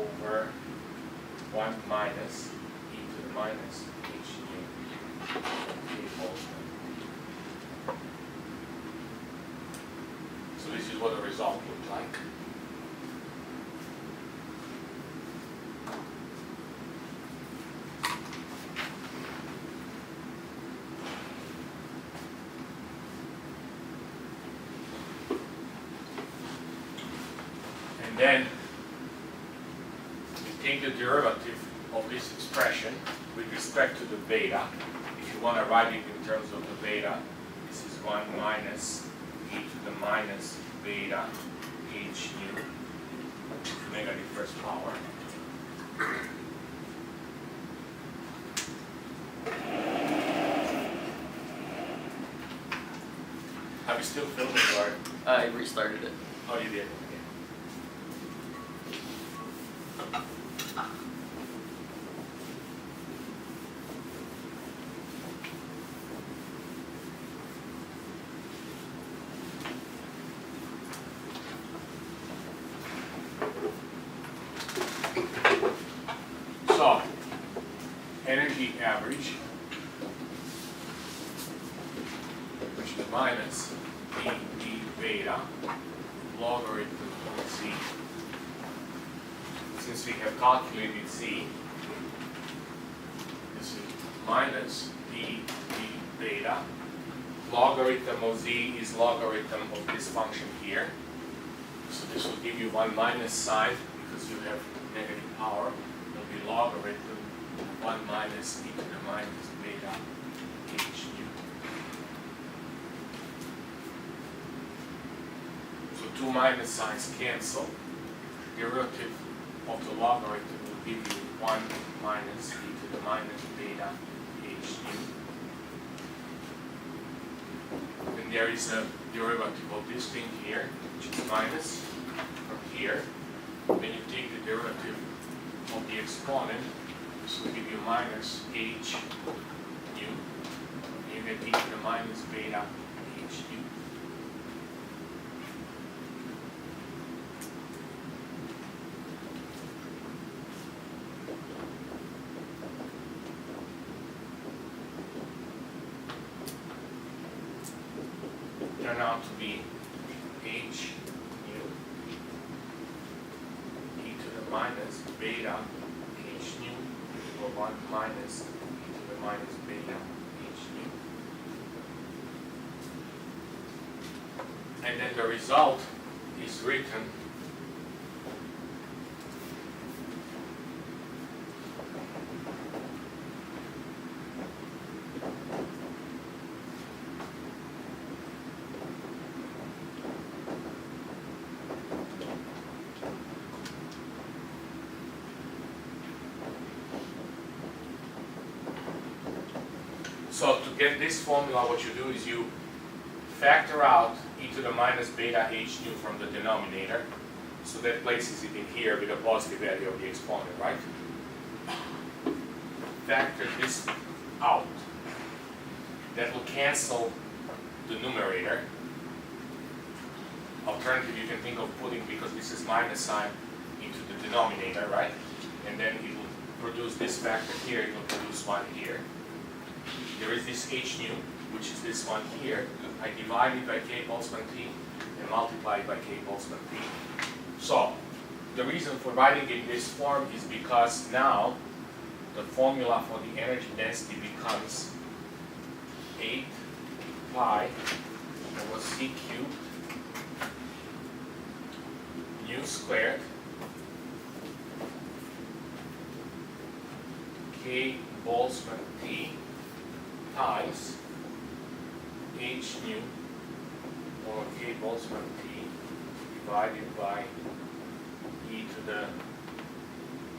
over 1 minus e to the minus h nu k Boltzmann. So this is what the result looks like. And then we take the derivative of this expression with respect to the beta. If you want to write it in terms of the beta, this is 1 minus e to the minus beta h nu to negative first power. Are we still filming or? I restarted it. Oh, you did? Okay. So, energy average, which is minus d beta logarithm of z. Since we have calculated z, this is minus d beta. Logarithm of z is logarithm of this function here. So this will give you 1 minus sign because you have negative power. It will be logarithm 1 minus e to the minus beta h nu. So 2 minus signs cancel. Derivative of the logarithm will give you 1 minus e to the minus beta h nu. And there is a derivative of this thing here, which is minus from here. When you take the derivative of the exponent, this will give you minus h nu. You get e to the minus beta h nu. Turn out to be h nu e to the minus beta h nu or 1 minus e to the minus beta h nu. And then the result is written So to get this formula, what you do is you factor out e to the minus beta h nu from the denominator. So that places it in here with a positive value of the exponent, right? Factor this out. That will cancel the numerator. Alternative, you can think of putting, because this is minus sign, into the denominator, right? And then it will produce this factor here, it will produce 1 here. There is this h nu, which is this one here. I divide it by k Boltzmann t and multiply it by k Boltzmann t. So, the reason for writing it in this form is because now the formula for the energy density becomes 8 pi over c cubed nu squared k Boltzmann t times h nu over k Boltzmann t divided by e to the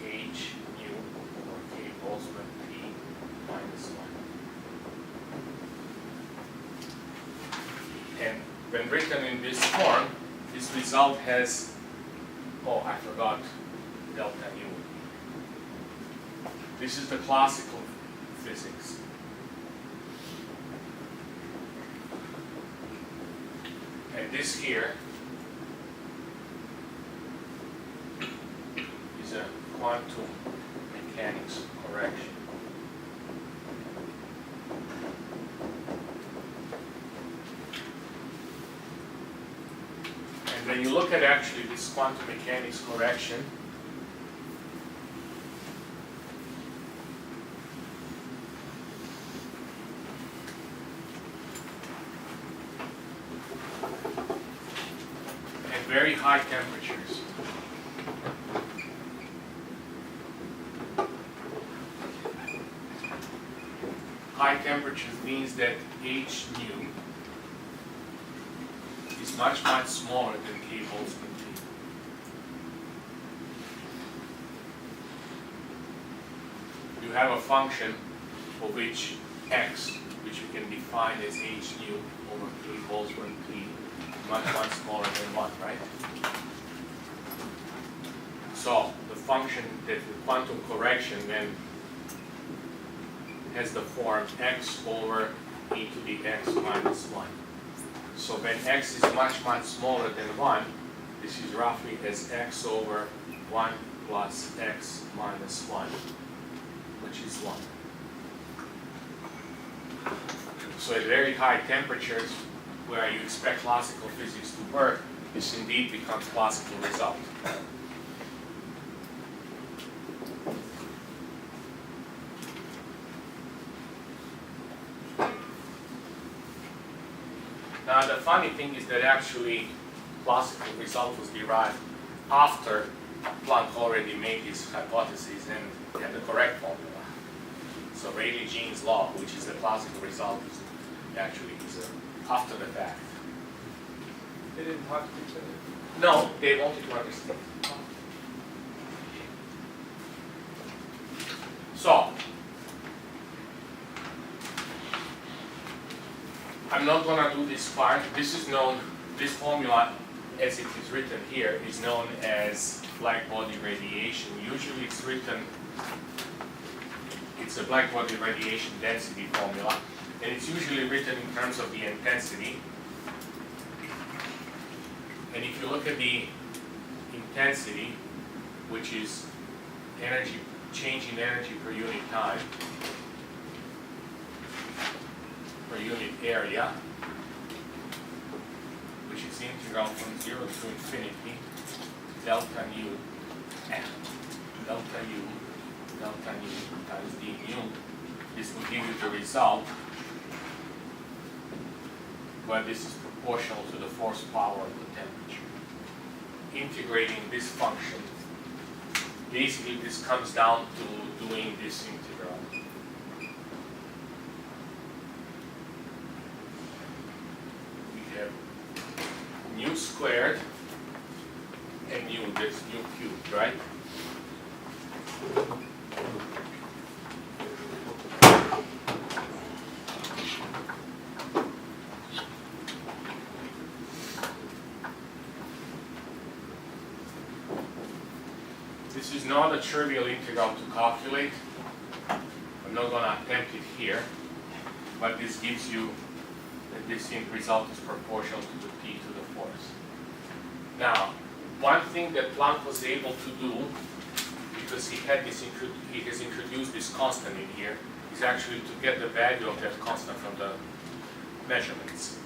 h nu over k Boltzmann t minus 1. And when written in this form, this result has, oh, I forgot delta u. This is the classical physics. And this here is a quantum mechanics correction. And when you look at actually this quantum mechanics correction, at very high temperatures, high temperatures means that H nu is much, much smaller than K Boltzmann T. You have a function for which x, which you can define as H nu over K Boltzmann T, much, much smaller than 1, right? So the function that the quantum correction then has the form x over e to the x minus 1. So when x is much, much smaller than 1, this is roughly as x over 1 plus x minus 1, which is 1. So at very high temperatures, where you expect classical physics to work, this indeed becomes classical result. Now the funny thing is that actually classical result was derived after Planck already made his hypothesis and had the correct formula. So Rayleigh-Jean's law, which is the classical result, is actually after the fact. They didn't talk to each other? No, they wanted to understand. So, I'm not going to do this part. This is known, this formula as it is written here is known as black body radiation. Usually it's written, it's a black body radiation density formula, and it's usually written in terms of the intensity. And if you look at the intensity, which is energy, change in energy per unit time, per unit area, which is integral from 0 to infinity, delta nu times d nu. This will give you the result where this is proportional to the force power of the temperature. Integrating this function, basically this comes down to doing this integral. We have nu squared and nu, that's nu cubed, right? This is not a trivial integral to calculate. I'm not going to attempt it here, but this gives you that this result is proportional to the p to the force. Now, one thing that Planck was able to do, because he has introduced this constant in here, is actually to get the value of that constant from the measurements.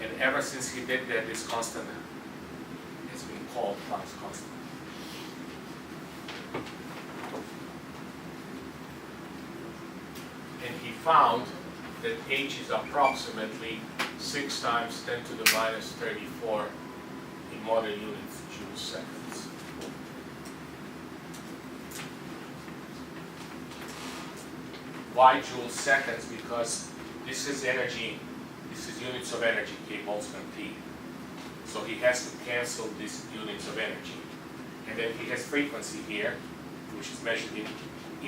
And ever since he did that, this constant has been called Planck's constant. And he found that h is approximately 6 times 10 to the minus 34 in modern units, joule seconds. Why joule seconds? Because this is energy, this is units of energy, K Boltzmann T. So he has to cancel these units of energy. And then he has frequency here, which is measured in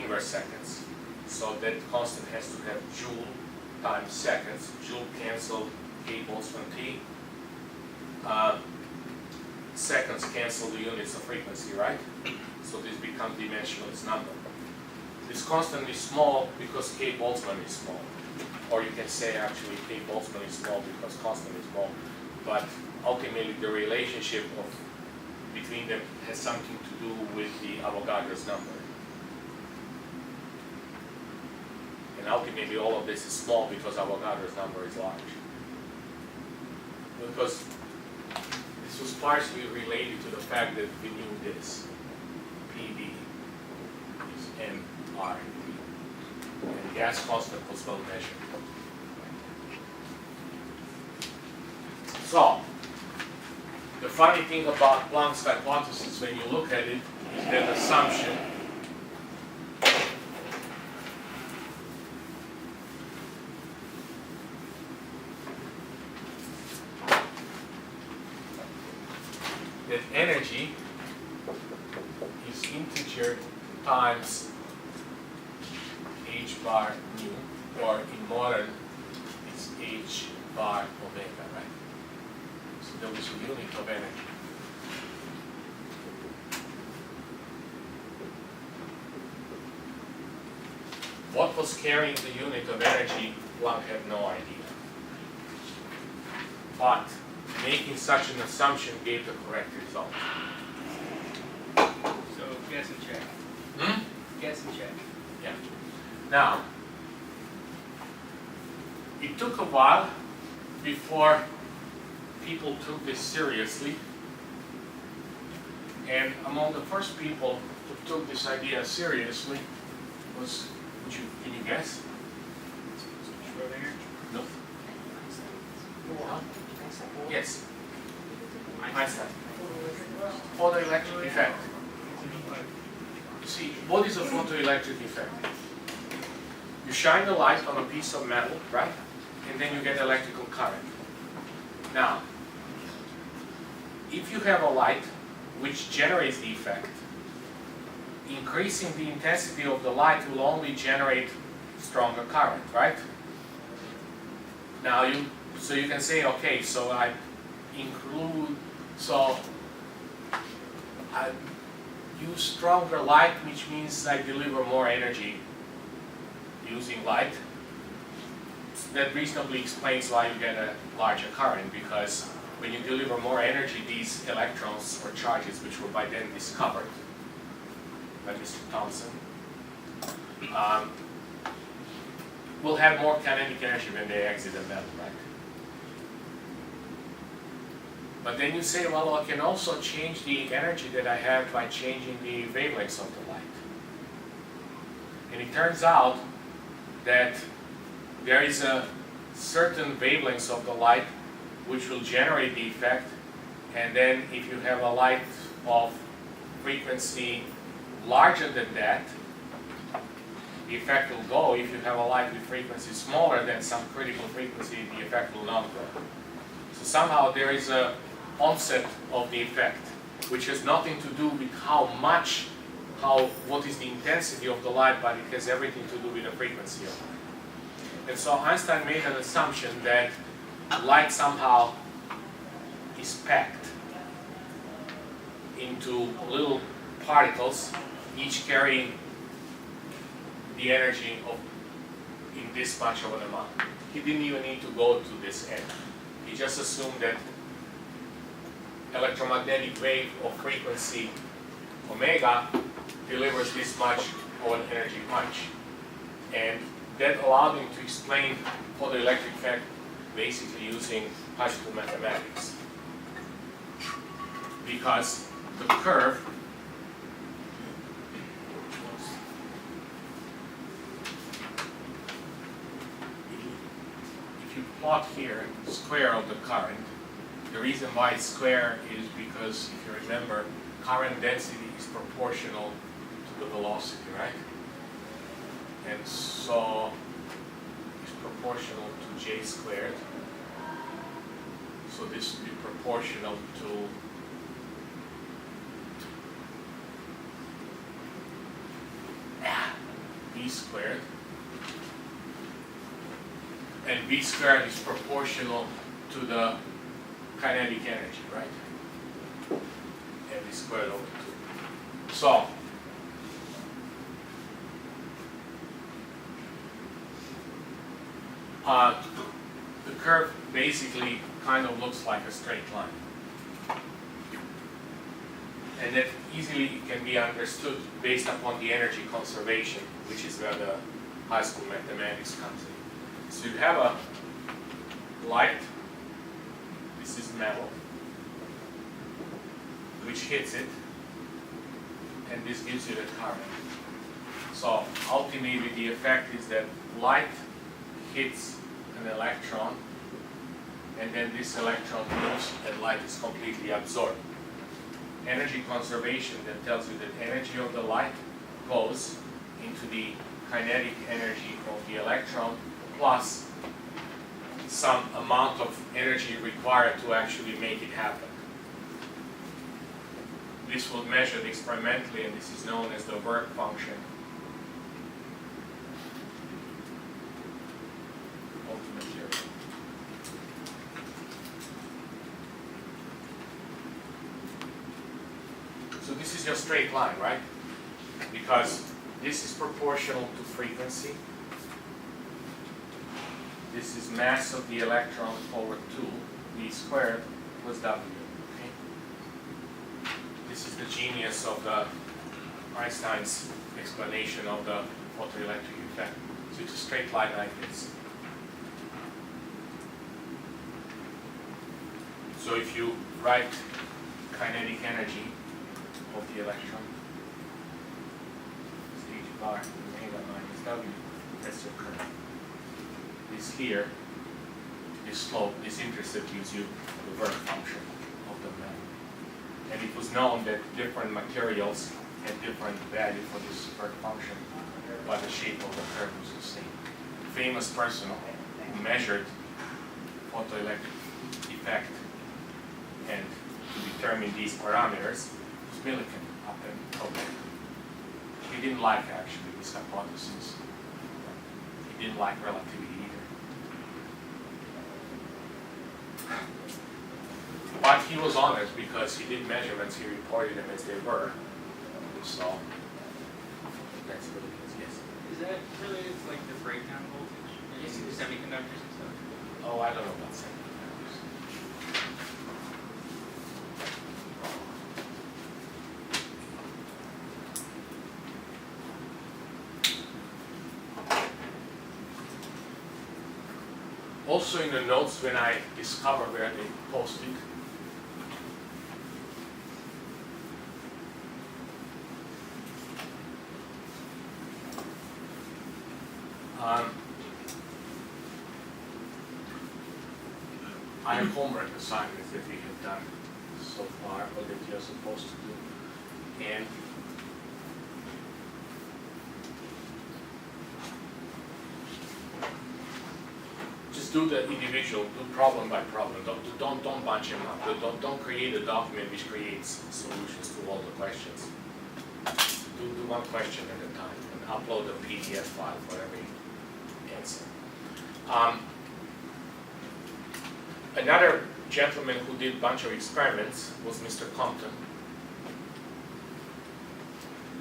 inverse seconds. So that constant has to have joule times seconds. Joule cancel K Boltzmann T. Seconds cancel the units of frequency, right? So this becomes dimensionless number. This constant is small because K Boltzmann is small. Or you can say actually K Boltzmann is small because constant is small. But ultimately the relationship of between them has something to do with the Avogadro's number. And ultimately all of this is small because Avogadro's number is large. Because this was partially related to the fact that we knew this. PV is nRT. And gas constant was well measured. So, the funny thing about Planck's hypothesis when you look at it is that assumption that energy is integer times h bar nu, or in modern it's h bar omega, right? So there was a unit of energy. What was carrying the unit of energy, Planck had no idea. But making such an assumption gave the correct result. So guess and check. Guess and check. Yeah. Now, it took a while before people took this seriously. And among the first people who took this idea seriously was, can you guess? Schrodinger. No. Yes. Einstein. Photoelectric effect. You see, what is a photoelectric effect? You shine the light on a piece of metal, right? And then you get electrical current. Now, if you have a light which generates the effect, increasing the intensity of the light will only generate stronger current, right? Now so you can say, okay, so I use stronger light, which means I deliver more energy using light. That reasonably explains why you get a larger current, because when you deliver more energy, these electrons or charges, which were by then discovered by Mr. Thomson, will have more kinetic energy when they exit the metal, right? But then you say, well, I can also change the energy that I have by changing the wavelengths of the light. And it turns out that there is a certain wavelengths of the light which will generate the effect, and then if you have a light of frequency larger than that, the effect will go. If you have a light with frequency smaller than some critical frequency, the effect will not go. So somehow there is a onset of the effect, which has nothing to do with what is the intensity of the light, but it has everything to do with the frequency of light. And so Einstein made an assumption that light somehow is packed into little particles, each carrying the energy in this much of an amount. He didn't even need to go to this end. He just assumed that electromagnetic wave of frequency omega delivers this much of an energy punch. And that allowed him to explain photoelectric effect basically using particle mathematics. Because the curve if you plot here the square of the current, the reason why it's square is because, if you remember, current density is proportional to the velocity, right? And so it's proportional to j squared. So this would be proportional to v squared. And v squared is proportional to the kinetic energy, right? And v squared over 2. So, the curve basically kind of looks like a straight line. and that easily can be understood based upon the energy conservation, which is where the high school mathematics comes in. So you have a light, this is metal, which hits it, and this gives you the current. So ultimately the effect is that light hits an electron, and then this electron moves and light is completely absorbed. Energy conservation then tells you that energy of the light goes into the kinetic energy of the electron plus some amount of energy required to actually make it happen. This was measured experimentally, and this is known as the work function of the material. So this is your straight line, right? Because this is proportional to frequency. This is mass of the electron over 2, v squared plus w. Okay? This is the genius of Einstein's explanation of the photoelectric effect. So it's a straight line like this. So if you write kinetic energy of the electron, it's h bar omega minus w, that's your current. This here, this slope, this intercept gives you the work function of the metal. And it was known that different materials had different value for this work function, but the shape of the curve was the same. A famous person who measured photoelectric effect and to determine these parameters was Millikan up in Quebec. He didn't like actually this hypothesis. He didn't like relativity either. But he was honest because he did measurements, he reported them as they were. So that's what it is, yes. Is that related to like the breakdown voltage in semiconductors and stuff? Oh, I don't know about semiconductors. Also in the notes when I discover where they posted, I have homework assignments that we have done so far, or that you're supposed to do. And just do the individual, do problem by problem. Don't bunch them up. Don't create a document which creates solutions to all the questions. Do one question at a time and upload a PDF file for every answer. Another gentleman who did a bunch of experiments was Mr. Compton.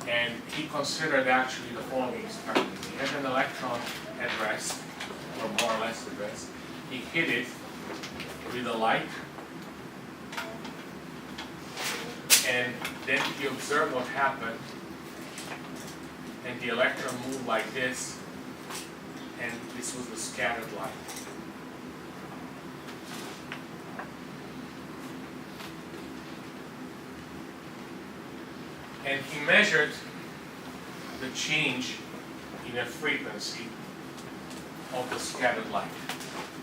And he considered actually the following experiment. He had an electron at rest, or more or less at rest. He hit it with a light, and then he observed what happened, and the electron moved like this, and this was the scattered light. And he measured the change in a frequency of the scattered light.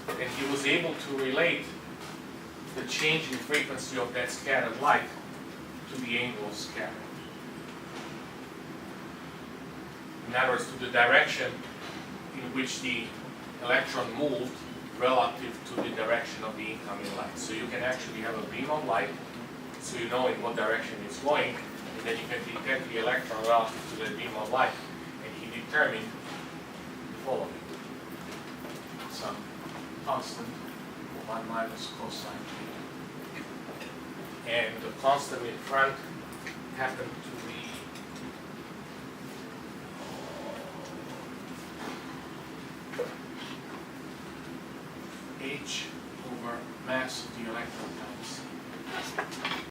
And he was able to relate the change in frequency of that scattered light to the angle of scattering. In other words, to the direction in which the electron moved relative to the direction of the incoming light. So you can actually have a beam of light, so you know in what direction it's going, and then you can detect the electron relative to the beam of light, and he determined the following. Some constant, 1 minus cosine theta. And the constant in front happened to be